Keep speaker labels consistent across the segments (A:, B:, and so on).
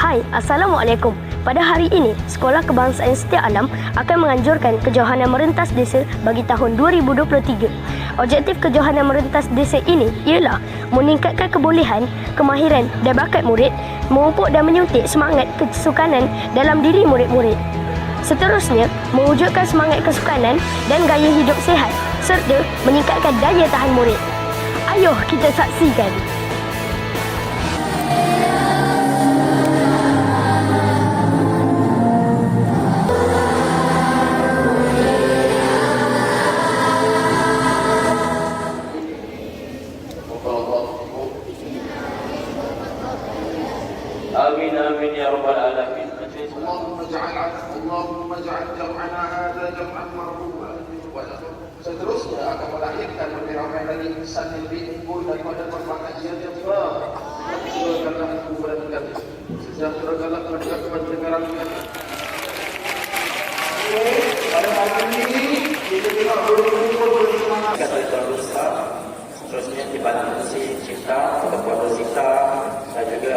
A: Hai, Assalamualaikum. Pada hari ini, Sekolah Kebangsaan Setia Alam akan menganjurkan kejohanan merentas desa bagi tahun 2023. Objektif kejohanan merentas desa ini ialah meningkatkan kebolehan, kemahiran dan bakat murid, memupuk dan menyuntik semangat kesukanan dalam diri murid-murid. Seterusnya, mewujudkan semangat kesukanan dan gaya hidup sihat serta meningkatkan daya tahan murid. Ayuh kita saksikan.
B: آمين آمين يا رب العالمين.
C: اللهم اجعل جمعنا هذا جمعا مرحوما. Seterusnya akan melahirkan lebih ramai lagi insan yang lebih unggul daripada pengajian yang telah. Sejahterakanlah kepada kami. Sejahterakanlah pendengaran kami. Pada pagi ini kita juga berkumpul bersemangat.
B: Kata berusaha, seterusnya dibantu si Cinta, kepada Sita dan juga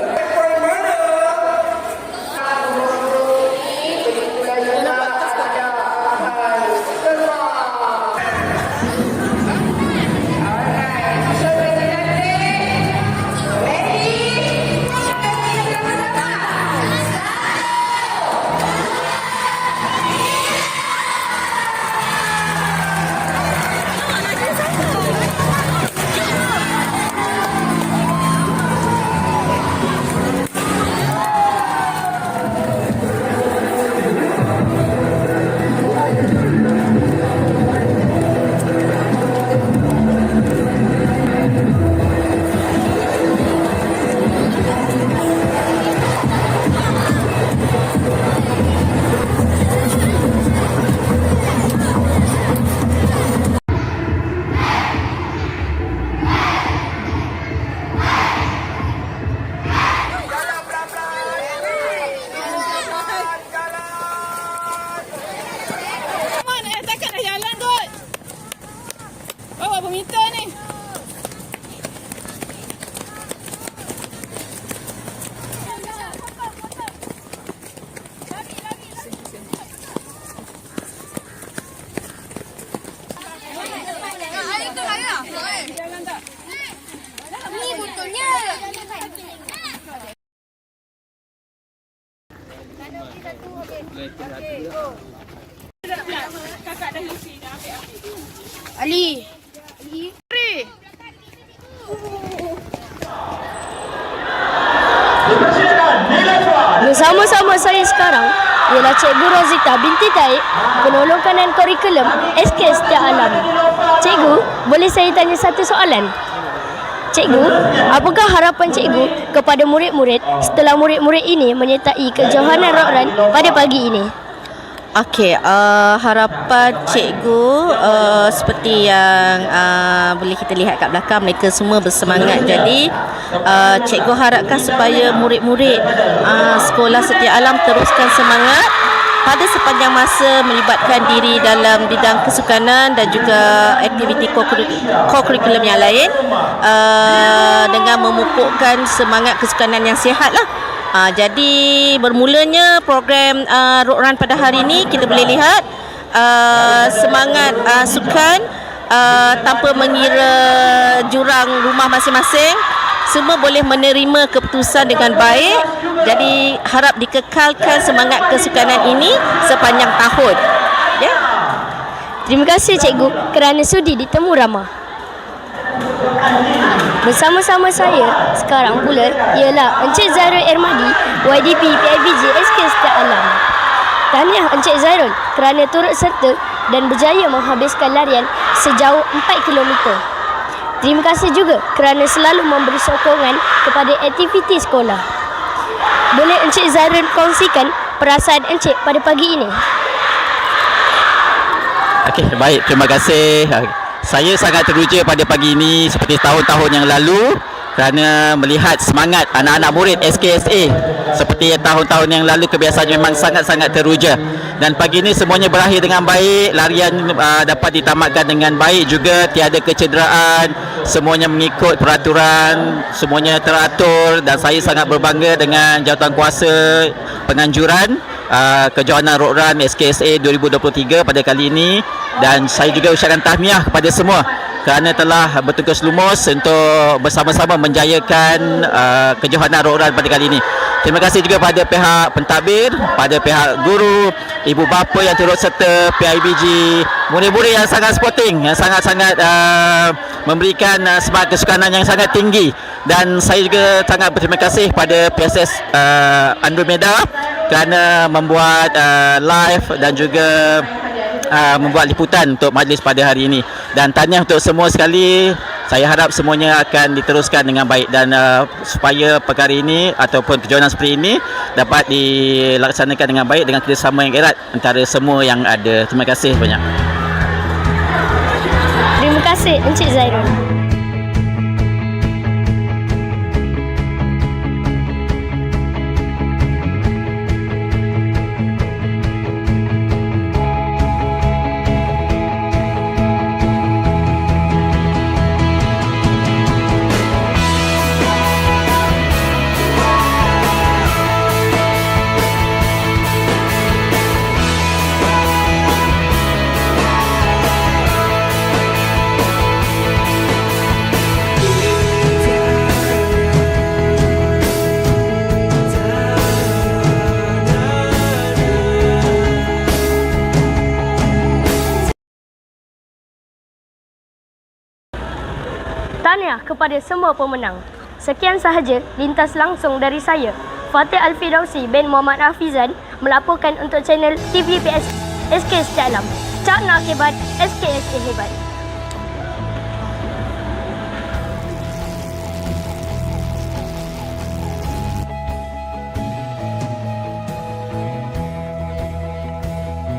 D: Peminta ni. Ni botolnya. Kakak dah isi dah ambil. Ali.
A: Bersama-sama saya sekarang ialah Cikgu Rozita binti Taib, penolong kanan kurikulum SK Setia Alam. Cikgu, boleh saya tanya satu soalan? Cikgu, apakah harapan cikgu kepada murid-murid setelah murid-murid ini menyertai kejohanan rockran pada pagi ini?
E: Okey, harapan cikgu seperti yang boleh kita lihat kat belakang, mereka semua bersemangat. Jadi cikgu harapkan supaya murid-murid Sekolah Setia Alam teruskan semangat pada sepanjang masa melibatkan diri dalam bidang kesukanan dan juga aktiviti co-curriculum yang lain dengan memupukkan semangat kesukanan yang sihat lah. Jadi bermulanya program Road Run pada hari ini, kita boleh lihat semangat sukan tanpa mengira jurang rumah masing-masing, semua boleh menerima keputusan dengan baik. Jadi harap dikekalkan semangat kesukanan ini sepanjang tahun. Ya.
A: Terima kasih cikgu kerana sudi ditemu ramah. Bersama-sama saya sekarang pula ialah Encik Zairul Ermadi, YDP PIBG SK Setia Alam. Tahniah Encik Zairul kerana turut serta dan berjaya menghabiskan larian sejauh 4 km. Terima kasih juga kerana selalu memberi sokongan kepada aktiviti sekolah. Boleh Encik Zairul kongsikan perasaan Encik pada pagi ini?
F: Okey, baik. Terima kasih. Saya sangat teruja pada pagi ini seperti tahun-tahun yang lalu kerana melihat semangat anak-anak murid SKSA seperti tahun-tahun yang lalu kebiasaannya memang sangat-sangat teruja. Dan pagi ini semuanya berakhir dengan baik, larian dapat ditamatkan dengan baik juga, tiada kecederaan, semuanya mengikut peraturan, semuanya teratur dan saya sangat berbangga dengan jawatankuasa penganjuran Kejohanan Road Run SKSA 2023 pada kali ini. Dan saya juga ucapkan tahniah kepada semua kerana telah bertugas lumus untuk bersama-sama menjayakan Kejohanan Road Run pada kali ini. Terima kasih juga pada pihak pentadbir, pada pihak guru, ibu bapa yang turut serta, PIBG, murid-murid yang sangat sporting, yang sangat-sangat memberikan semangat kesukanan yang sangat tinggi. Dan saya juga sangat berterima kasih pada PSS Andromeda kerana membuat live dan juga membuat liputan untuk majlis pada hari ini. Dan tahniah untuk semua sekali. Saya harap semuanya akan diteruskan dengan baik dan supaya perkara ini ataupun kejohanan seperti ini dapat dilaksanakan dengan baik dengan kerjasama yang erat antara semua yang ada. Terima kasih banyak.
A: Terima kasih Encik Zairul. Tahniah kepada semua pemenang. Sekian sahaja lintas langsung dari saya, Fatih Alfidausi bin Muhammad Hafizan, melaporkan untuk channel TVPS SK Setiap Alam. Cak nak hebat, SKSA hebat.